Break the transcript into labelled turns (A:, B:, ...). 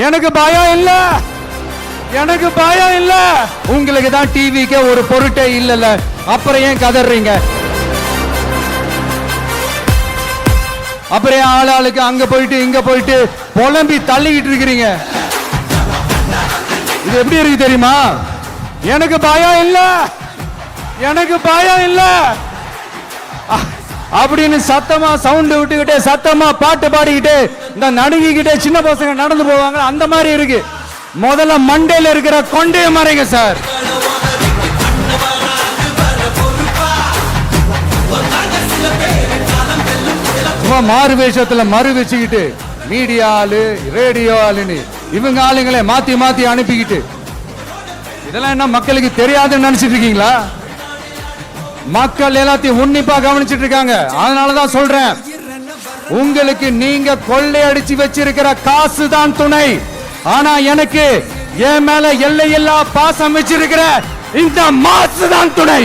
A: எனக்கு பயம் இல்ல, எனக்கு பயம் இல்ல. உங்களுக்கு தான் டிவிக்கு ஒரு பொருட்டே இல்லல, அப்புறம் ஏன் கதறீங்க? அப்புறம் ஆளாளுக்கு அங்க போயிட்டு இங்க போயிட்டு புலம்பி தள்ளிக்கிட்டு இருக்கிறீங்க. இது எப்படி இருக்கு தெரியுமா? எனக்கு பயம் இல்ல, எனக்கு பயம் இல்ல அப்படின்னு சத்தமா சவுண்ட் விட்டுக்கிட்டே சத்தமா பாட்டு பாடிக்கிட்டு இந்த நடுங்கிக்கிட்டே சின்ன பசங்க நடந்து போவாங்க. அந்த மாதிரி இருக்கு. முதல்ல மண்டையில இருக்கிற கொண்டே மறைங்க சார். மாறு வேஷத்துல மறு வச்சுக்கிட்டு மீடியா ஆளு ரேடியோ ஆளுன்னு இவங்க ஆளுங்களை மாத்தி மாத்தி அனுப்பிக்கிட்டு இதெல்லாம் என்ன மக்களுக்கு தெரியாதுன்னு நினைச்சிட்டு இருக்கீங்களா? மக்கள் எல்லாத்தையும் உன்னிப்பா கவனிச்சிட்டு இருக்காங்க. அதனாலதான் சொல்றேன், உங்களுக்கு நீங்க கொள்ளையடிச்சு வச்சிருக்கிற காசு தான் துணை. ஆனா எனக்கு என் மேல எல்லையில்லா பாசம் வச்சிருக்கிற இந்த மாசு தான் துணை.